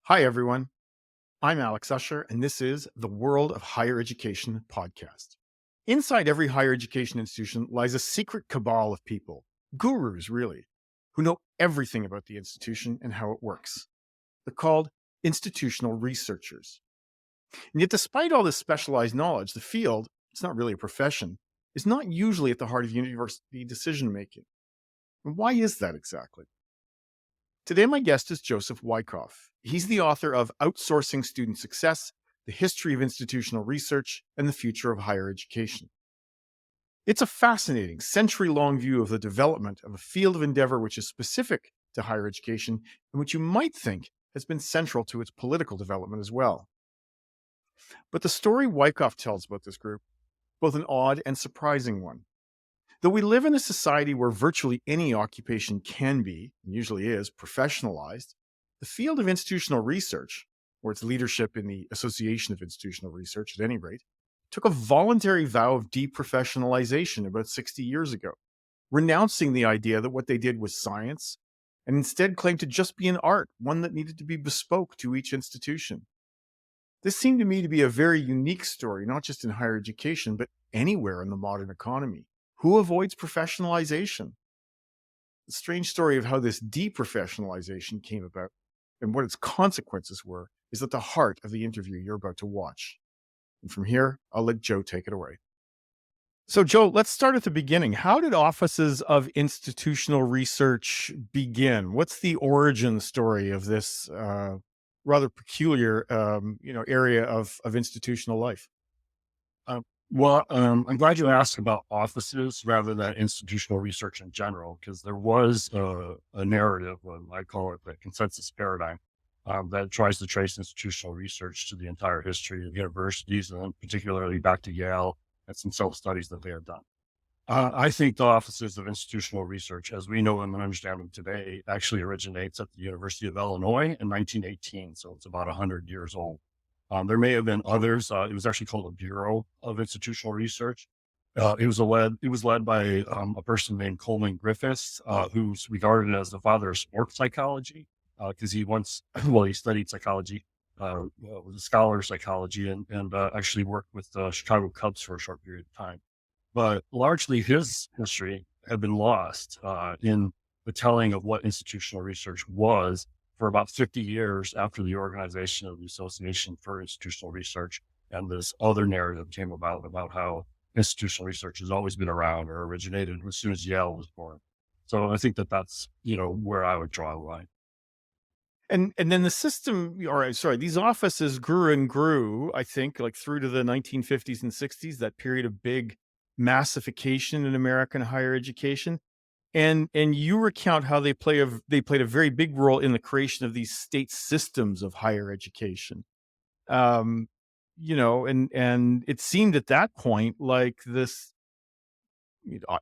Hi, everyone. I'm Alex Usher, and this is the World of Higher Education podcast. Inside every higher education institution lies a secret cabal of people, gurus really, who know everything about the institution and how it works. They're called institutional researchers. And yet, despite all this specialized knowledge, the field, it's not really a profession, is not usually at the heart of university decision making. And why is that exactly? Today, my guest is Joseph Wycoff. He's the author of Outsourcing Student Success, The History of Institutional Research, and the Future of Higher Education. It's a fascinating, century long view of the development of a field of endeavor which is specific to higher education and which you might think has been central to its political development as well. But the story Wycoff tells about this group, both an odd and surprising one. Though we live in a society where virtually any occupation can be, and usually is, professionalized, the field of institutional research, or its leadership in the Association of Institutional Research at any rate, took a voluntary vow of deprofessionalization about 60 years ago, renouncing the idea that what they did was science, and instead claimed to just be an art, one that needed to be bespoke to each institution. This seemed to me to be a very unique story, not just in higher education, but anywhere in the modern economy. Who avoids professionalization? The strange story of how this deprofessionalization came about and what its consequences were is at the heart of the interview you're about to watch. And from here, I'll let Joe take it away. So, Joe, let's start at the beginning. How did offices of institutional research begin? What's the origin story of this rather peculiar, area of institutional life? I'm glad you asked about offices rather than institutional research in general, because there was a narrative, I call it the consensus paradigm, that tries to trace institutional research to the entire history of universities, and particularly back to Yale and some self-studies that they have done. I think the offices of institutional research, as we know them and understand them today, actually originates at the University of Illinois in 1918, so it's about 100 years old. There may have been others. It was actually called a Bureau of Institutional Research. It was led by a person named Coleman Griffiths, who's regarded as the father of sports psychology, because he once, he studied psychology, was a scholar of psychology, and actually worked with the Chicago Cubs for a short period of time. But largely, his history had been lost in the telling of what institutional research was for about 50 years after the organization of the Association for Institutional Research. And this other narrative came about how institutional research has always been around or originated as soon as Yale was born. So I think that that's, where I would draw a line. And then the system, or sorry, these offices grew and grew, I think, like through to the 1950s and 60s, that period of big massification in American higher education. And you recount how they played a very big role in the creation of these state systems of higher education. Um, and it seemed at that point like this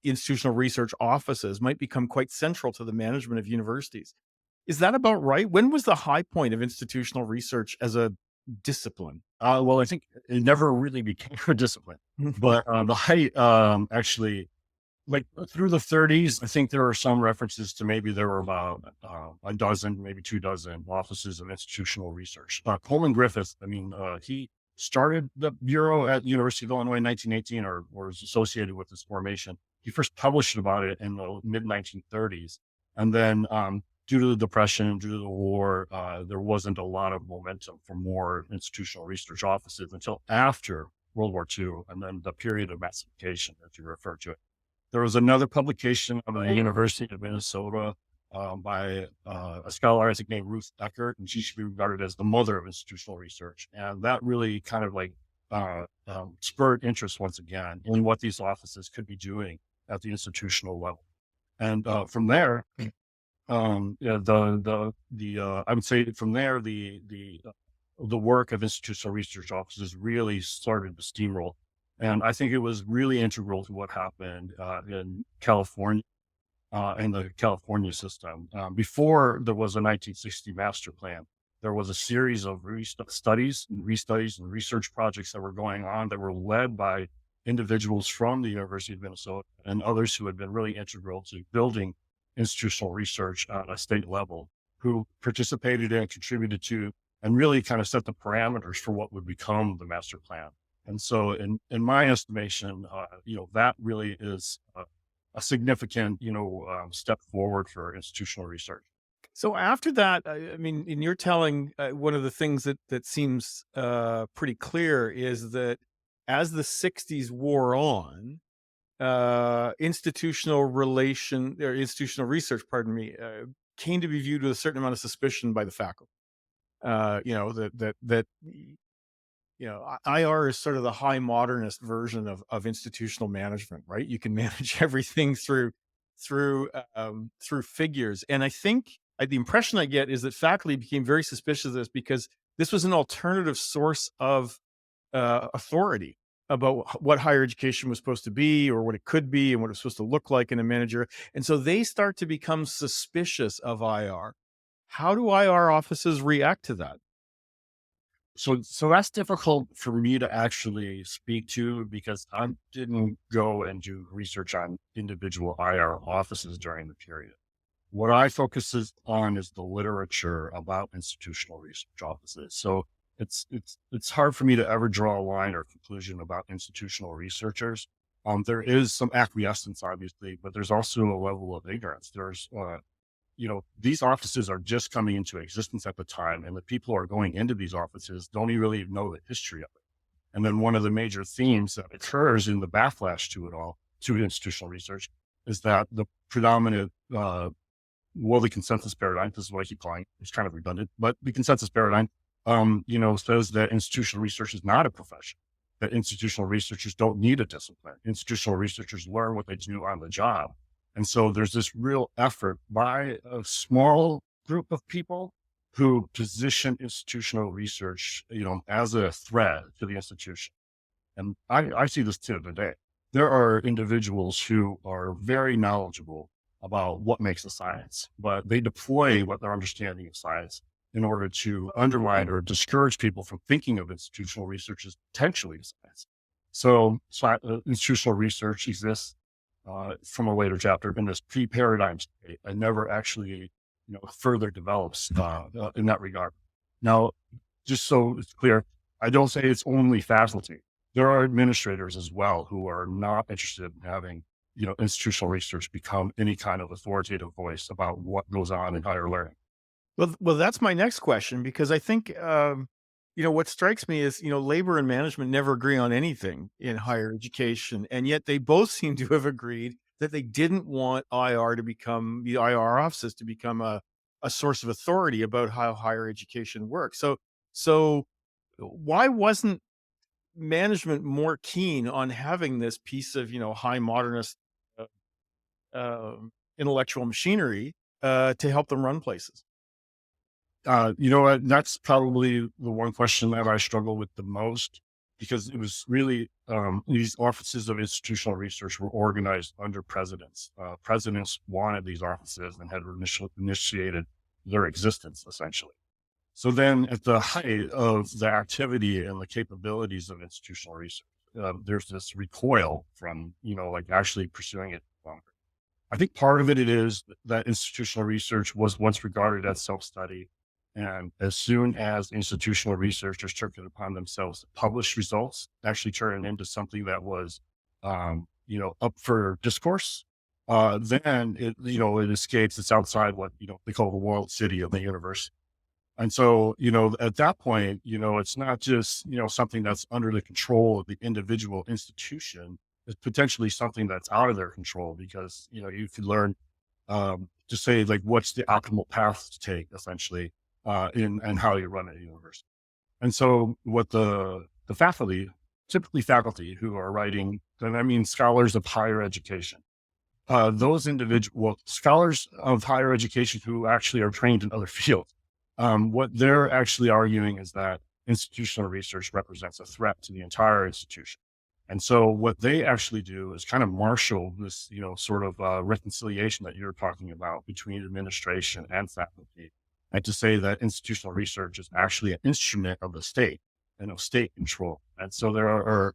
institutional research offices might become quite central to the management of universities. Is that about right? When was the high point of institutional research as a discipline? I think it never really became a discipline, but the height actually, like through the 30s, I think there are some references to maybe there were about a dozen, maybe 2 dozen offices of institutional research. Coleman Griffith, he started the Bureau at the University of Illinois in 1918 or was associated with this formation. He first published about it in the mid 1930s. And then due to the Depression, due to the war, there wasn't a lot of momentum for more institutional research offices until after World War II and then the period of massification, as you refer to it. There was another publication of the University of Minnesota by a scholar, I think, named Ruth Eckert, and she should be regarded as the mother of institutional research. And that really kind of spurred interest once again in what these offices could be doing at the institutional level. And from there, I would say from there, the work of institutional research offices really started to steamroll. And I think it was really integral to what happened in California, in the California system. Before there was a 1960 master plan, there was a series of studies and research projects that were going on that were led by individuals from the University of Minnesota and others who had been really integral to building institutional research at a state level, who participated and contributed to and really kind of set the parameters for what would become the master plan. And so in my estimation, that really is a significant, step forward for institutional research. So after that, I mean, in your telling, one of the things that seems pretty clear is that as the '60s wore on, institutional research, pardon me, came to be viewed with a certain amount of suspicion by the faculty. IR is sort of the high modernist version of institutional management, right? You can manage everything through figures, and I think the impression I get is that faculty became very suspicious of this because this was an alternative source of authority about what higher education was supposed to be or what it could be and what it was supposed to look like in a manager. And so they start to become suspicious of IR. How do IR offices react to that? So that's difficult for me to actually speak to because I didn't go and do research on individual IR offices during the period. What I on is the literature about institutional research offices. So it's hard for me to ever draw a line or conclusion about institutional researchers. There is some acquiescence, obviously, but there's also a level of ignorance. These offices are just coming into existence at the time, and the people who are going into these offices don't even really know the history of it. And then one of the major themes that occurs in the backlash to it all, to institutional research, is that the predominant the consensus paradigm, this is what I keep calling it, it's kind of redundant, but the consensus paradigm, says that institutional research is not a profession, that institutional researchers don't need a discipline. Institutional researchers learn what they do on the job. And so there's this real effort by a small group of people who position institutional research, as a threat to the institution. And I see this to today. There are individuals who are very knowledgeable about what makes a science, but they deploy what their understanding of science in order to undermine or discourage people from thinking of institutional research as potentially science. So institutional research exists from a later chapter in this pre-paradigm state and never actually, further develops in that regard. Now, just so it's clear, I don't say it's only faculty. There are administrators as well who are not interested in having, institutional research become any kind of authoritative voice about what goes on in higher learning. Well, that's my next question because I think what strikes me is labor and management never agree on anything in higher education, and yet they both seem to have agreed that they didn't want the IR offices to become a source of authority about how higher education works. So why wasn't management more keen on having this piece of high modernist uh, intellectual machinery to help them run places? You know what? That's probably the one question that I struggle with the most because it was really these offices of institutional research were organized under presidents. Presidents wanted these offices and had initiated their existence essentially. So then, at the height of the activity and the capabilities of institutional research, there's this recoil from like actually pursuing it longer. I think part of it is that institutional research was once regarded as self-study. And as soon as institutional researchers took it upon themselves to publish results, actually turn it into something that was, up for discourse, then it escapes. It's outside what, they call the world city of the university. And so, at that point, it's not just, something that's under the control of the individual institution. It's potentially something that's out of their control because, you could learn to say like, what's the optimal path to take essentially in and how you run a university. And so what the faculty, typically faculty who are writing, and I mean scholars of higher education, those individual scholars of higher education who actually are trained in other fields, what they're actually arguing is that institutional research represents a threat to the entire institution. And so what they actually do is kind of marshal this, sort of reconciliation that you're talking about between administration and faculty, and to say that institutional research is actually an instrument of the state and of state control. And so there's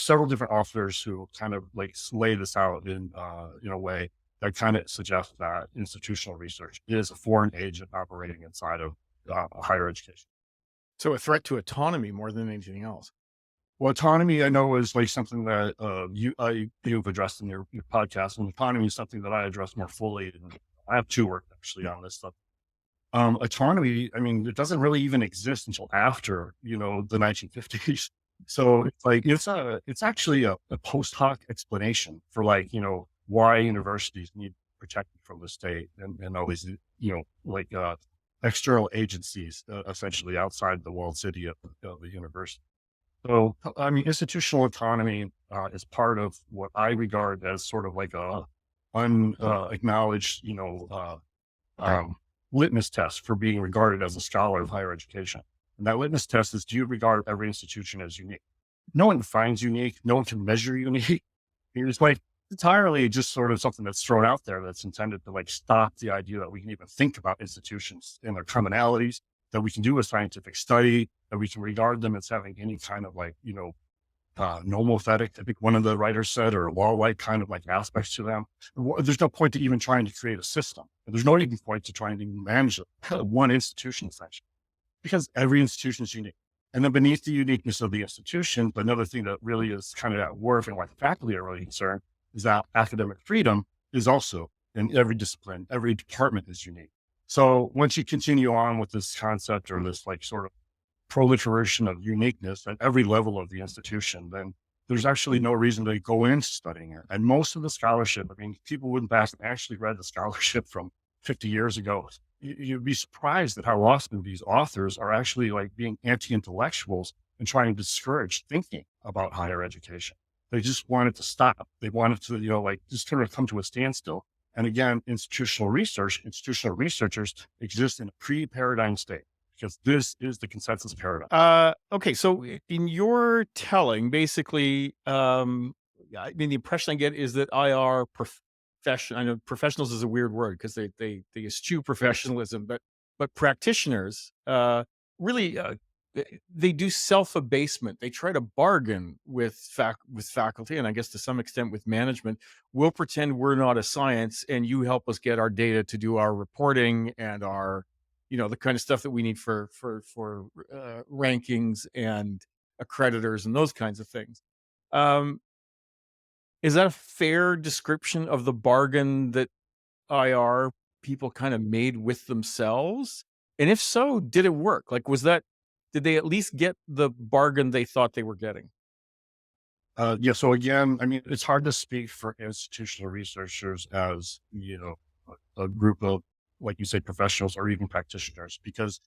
several different authors who kind of like lay this out in a way that kind of suggests that institutional research is a foreign agent operating inside of higher education. So a threat to autonomy more than anything else. Well, autonomy, I know, is like something that you've addressed in your podcast, and autonomy is something that I address more fully. And I have two work actually on this stuff. Autonomy, I mean, it doesn't really even exist until after the 1950s. So it's actually a post hoc explanation for why universities need protected from the state and all these external agencies essentially outside the walled city of the university. So, I mean, institutional autonomy is part of what I regard as sort of like a unacknowledged, um, litmus test for being regarded as a scholar of higher education. And that litmus test is: do you regard every institution as unique? No one defines unique. No one can measure unique. It's like entirely just sort of something that's thrown out there that's intended to stop the idea that we can even think about institutions and their commonalities, that we can do a scientific study, that we can regard them as having any kind of nomothetic, I think one of the writers said, or law-like kind of aspects to them. There's no point to even trying to create a system. And there's no even point to trying to manage one institution, essentially, because every institution is unique. And then beneath the uniqueness of the institution, another thing that really is kind of at work and why the faculty are really concerned is that academic freedom is also in every discipline, every department is unique. So once you continue on with this concept or this sort of proliferation of uniqueness at every level of the institution, then there's actually no reason to go into studying it. And most of the scholarship, I mean, people wouldn't have actually read the scholarship from 50 years ago. You'd be surprised at how often these authors are actually being anti-intellectuals and trying to discourage thinking about higher education. They just want it to stop. They want it to, just kind of come to a standstill. And again, institutional researchers exist in a pre-paradigm state, because this is the consensus paradigm. Okay, so in your telling, basically, I mean, the impression I get is that IR profession. I know professionals is a weird word because they eschew professionalism, but practitioners really they do self abasement. They try to bargain with faculty, and I guess to some extent with management. We'll pretend we're not a science, and you help us get our data to do our reporting and our the kind of stuff that we need for rankings and accreditors and those kinds of things. Um, is that a fair description of the bargain that IR people kind of made with themselves? And if so, did it work? Did they at least get the bargain they thought they were getting? Yeah. So again, I mean, it's hard to speak for institutional researchers as, a group of, like you say, professionals or even practitioners, because,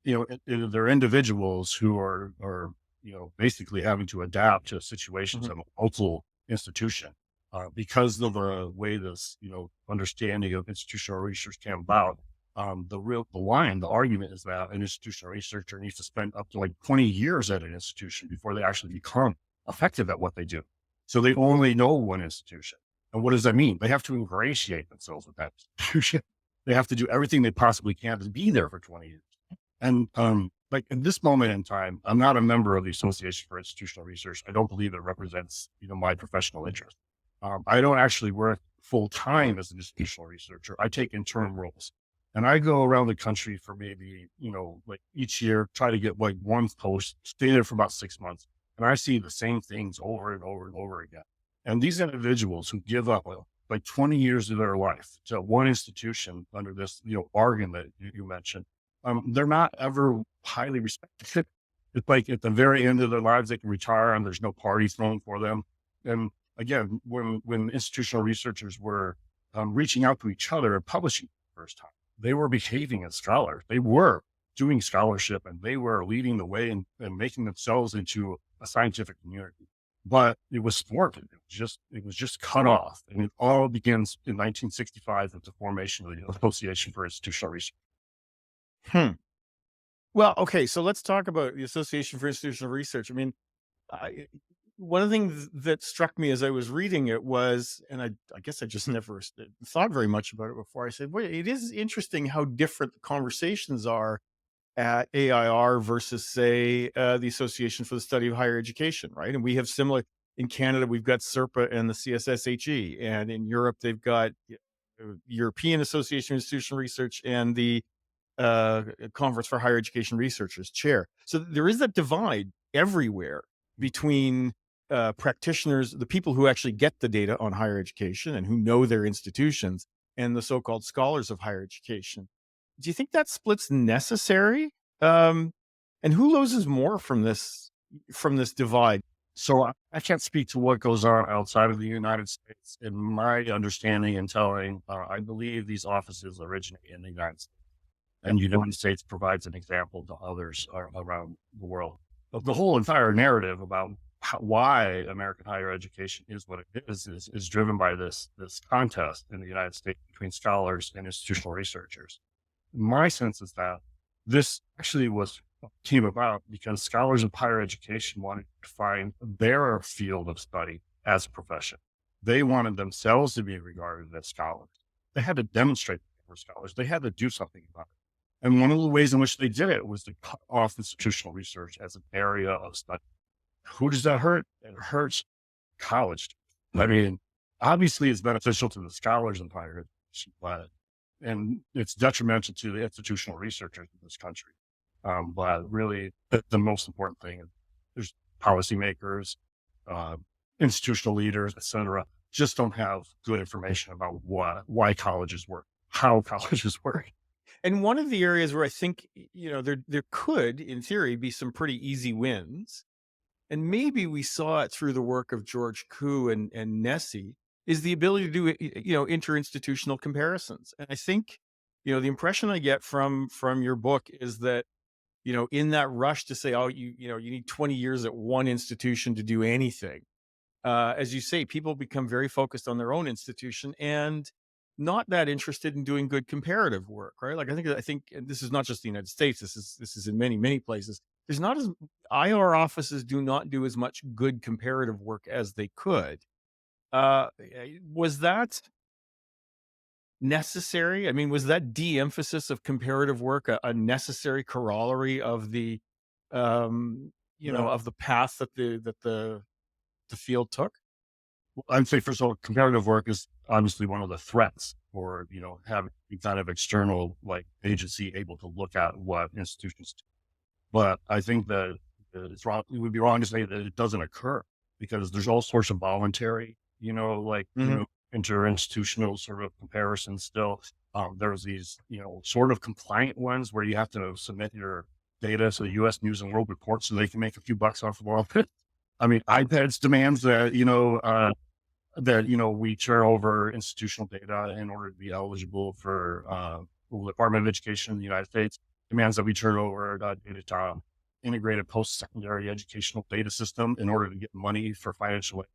they're individuals who are, basically having to adapt to situations Mhm. of a multiple institution. Because of the way this, understanding of institutional research came about, the argument is that an institutional researcher needs to spend up to 20 years at an institution before they actually become effective at what they do. So they only know one institution. And what does that mean? They have to ingratiate themselves with that institution. They have to do everything they possibly can to be there for 20 years. And in this moment in time, I'm not a member of the Association for Institutional Research. I don't believe it represents, my professional interest. I don't actually work full time as an institutional researcher. I take interim roles. And I go around the country for maybe, each year, try to get one post, stay there for about 6 months. And I see the same things over and over and over again. And these individuals who give up 20 years of their life to one institution under this, bargain that you mentioned, they're not ever highly respected. It's like at the very end of their lives, they can retire and there's no party thrown for them. And again, when institutional researchers were reaching out to each other and publishing for the first time, they were behaving as scholars. They were doing scholarship and they were leading the way and making themselves into a scientific community. But it was thwarted. It was just cut off. And it all begins in 1965 with the formation of the Association for Institutional Research. Hmm. Well, okay, so let's talk about the Association for Institutional Research. I mean, I, one of the things that struck me as I was reading it was, and I guess I just never thought very much about it before. I said, "Boy, it is interesting how different the conversations are at AIR versus, say, the Association for the Study of Higher Education, right?" And we have similar in Canada. We've got SERPA and the CSSHE, and in Europe they've got European Association of Institutional Research and the Conference for Higher Education Researchers chair. So there is that divide everywhere between practitioners, the people who actually get the data on higher education and who know their institutions, and the so-called scholars of higher education. Do you think that split's necessary? Um, and who loses more from this divide? So I can't speak to what goes on outside of the United States. In my understanding and telling, I believe these offices originate in the United States, Yep. and the United States provides an example to others around the world. But the whole entire narrative about why American higher education is what it is driven by this contest in the United States between scholars and institutional researchers. My sense is that this actually came about because scholars of higher education wanted to find their field of study as a profession. They wanted themselves to be regarded as scholars. They had to demonstrate that they were scholars. They had to do something about it. And one of the ways in which they did it was to cut off institutional research as an area of study. Who does that hurt? It hurts college. I mean, obviously it's beneficial to the scholars of higher education, but and it's detrimental to the institutional researchers in this country. But really, the most important thing is there's policymakers, uh, institutional leaders, et cetera, just don't have good information about why colleges work, how colleges work. And one of the areas where I think, there could, in theory, be some pretty easy wins, and maybe we saw it through the work of George Koo and Nessie, is the ability to do, interinstitutional comparisons. And I think, the impression I get from your book is that, in that rush to say, oh, you need 20 years at one institution to do anything, as you say, people become very focused on their own institution and not that interested in doing good comparative work, right? Like I think and this is not just the United States. This is in many places. There's not as IR offices do not do as much good comparative work as they could. Was that necessary? I mean, was that de-emphasis of comparative work a necessary corollary of the Well, of the path that the field took? I'd say, first of all, comparative work is obviously one of the threats for, having any kind of external like agency able to look at what institutions do. But I think that it's wrong. It would be wrong to say that it doesn't occur because there's all sorts of voluntary, interinstitutional sort of comparisons still. There's these, sort of compliant ones where you have to submit your data to the U.S. News and World Report so they can make a few bucks off of all of it. I mean, iPads demands that, we turn over institutional data in order to be eligible for the Department of Education in the United States, demands that we turn over data to integrated post-secondary educational data system in order to get money for financial aid.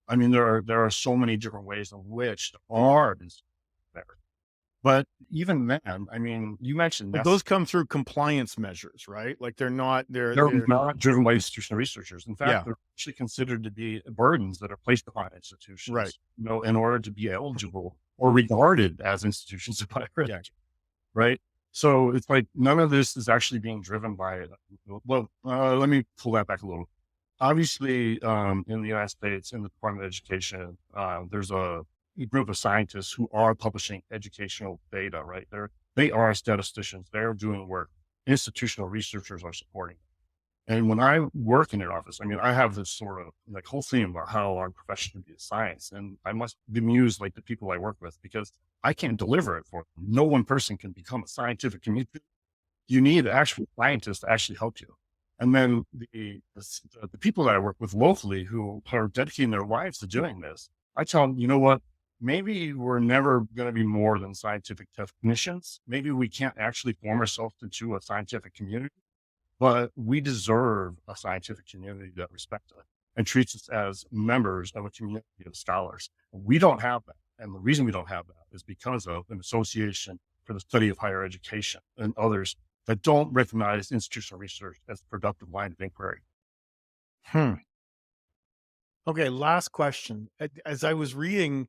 I mean, there are so many different ways in which there are there. But even then, I mean, you mentioned But those come through compliance measures, right? Like they're not they're they're not driven by institutional researchers. In fact, yeah, they're actually considered to be burdens that are placed upon right. institutions, in order to be eligible or regarded as institutions of higher Yeah. education, right? So it's like none of this is actually being driven by. Well, let me pull that back a little. Obviously, in the United States, in the Department of Education, there's a group of scientists who are publishing educational data, right? They are statisticians. They're doing work. Institutional researchers are supporting. And when I work in an office, I mean, I have this sort of like whole theme about how our profession is science, and I must bemuse like the people I work with because I can't deliver it for them. No one person can become a scientific community. You need actual scientists to actually help you. And then the people that I work with locally who are dedicating their lives to doing this, I tell them, you know what? Maybe we're never going to be more than scientific technicians. Maybe we can't actually form ourselves into a scientific community, but we deserve a scientific community that respects us and treats us as members of a community of scholars. We don't have that. And the reason we don't have that is because of an association for the study of higher education and others that don't recognize institutional research as a productive line of inquiry. Hmm. Okay, last question. As I was reading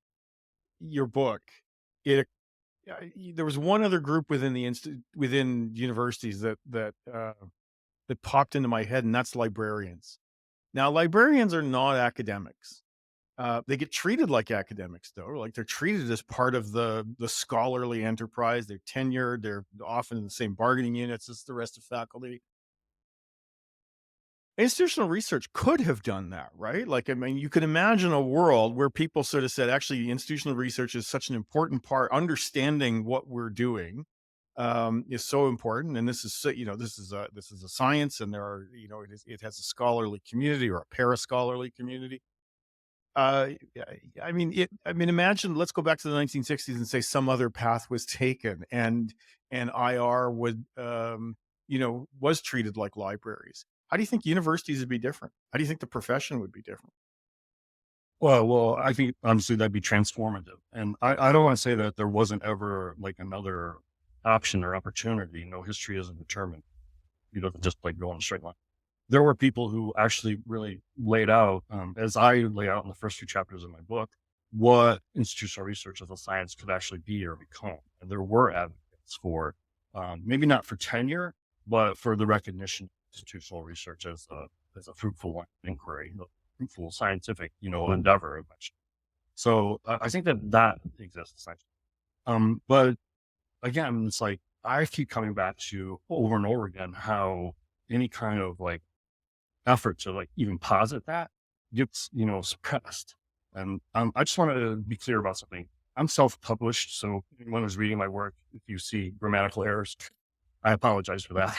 your book, it there was one other group within within universities that popped into my head, and that's librarians. Now, librarians are not academics. They get treated like academics, though. Like they're treated as part of the scholarly enterprise. They're tenured. They're often in the same bargaining units as the rest of faculty. Institutional research could have done that, right? Like, I mean, you could imagine a world where people sort of said, actually, institutional research is such an important part. Understanding what we're doing is so important, and this is this is a science, and there are it has a scholarly community or a para-scholarly community. Yeah, I mean, imagine. Let's go back to the 1960s and say some other path was taken, and IR was treated like libraries. How do you think universities would be different? How do you think the profession would be different? Well, I think honestly that'd be transformative. And I don't want to say that there wasn't ever like another option or opportunity. History isn't determined. You don't just like go on a straight line. There were people who actually really laid out, as I lay out in the first few chapters of my book, what institutional research as a science could actually be or become. And there were advocates for, maybe not for tenure, but for the recognition of institutional research as a fruitful inquiry, fruitful scientific, endeavor. So I think that exists essentially. But again, it's like I keep coming back to over and over again how any kind of like effort to like even posit that gets, suppressed. And I just want to be clear about something. I'm self-published, so anyone who's reading my work, if you see grammatical errors, I apologize for that.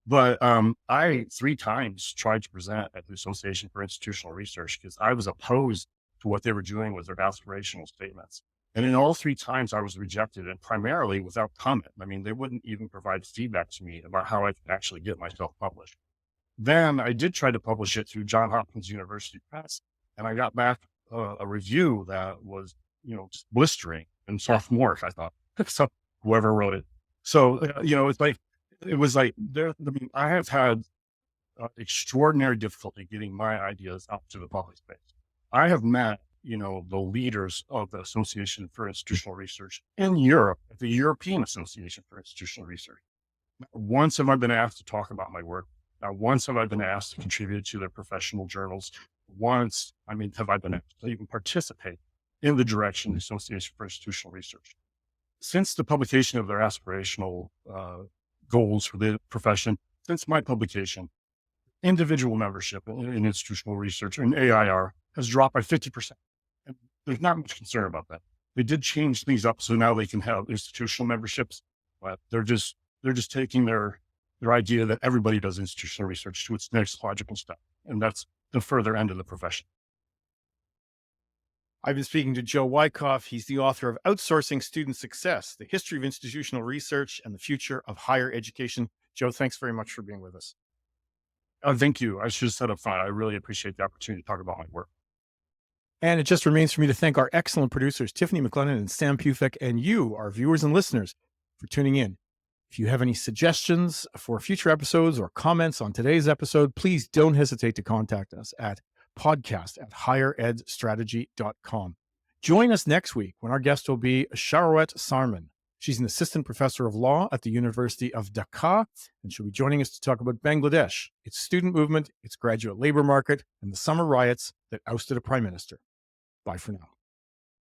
But I 3 times tried to present at the Association for Institutional Research because I was opposed to what they were doing with their aspirational statements. And in all 3 times, I was rejected, and primarily without comment. I mean, they wouldn't even provide feedback to me about how I could actually get myself published. Then I did try to publish it through Johns Hopkins University Press, and I got back a review that was, just blistering and sophomoric, I thought. So whoever wrote it. So, it's like, it was like there, I mean, I have had extraordinary difficulty getting my ideas out to the public space. I have met, the leaders of the Association for Institutional Research in Europe, at the European Association for Institutional Research. Not once have I been asked to talk about my work. Not once have I been asked to contribute to their professional journals. Once, have I been asked to even participate in the direction of the Association for Institutional Research. Since the publication of their aspirational goals for the profession, since my publication, individual membership in institutional research and AIR has dropped by 50%. And there's not much concern about that. They did change things up so now they can have institutional memberships, but they're just taking their idea that everybody does institutional research to its next logical step. And that's the further end of the profession. I've been speaking to Joe Wycoff. He's the author of Outsourcing Student Success, The History of Institutional Research and the Future of Higher Education. Joe, thanks very much for being with us. Thank you. I should have said up front, I really appreciate the opportunity to talk about my work. And it just remains for me to thank our excellent producers, Tiffany McLennan and Sam Pufek, and you, our viewers and listeners, for tuning in. If you have any suggestions for future episodes or comments on today's episode, please don't hesitate to contact us at podcast@higheredstrategy.com. Join us next week when our guest will be Sharawet Sarman. She's an assistant professor of law at the University of Dhaka, and she'll be joining us to talk about Bangladesh, its student movement, its graduate labor market, and the summer riots that ousted a prime minister. Bye for now.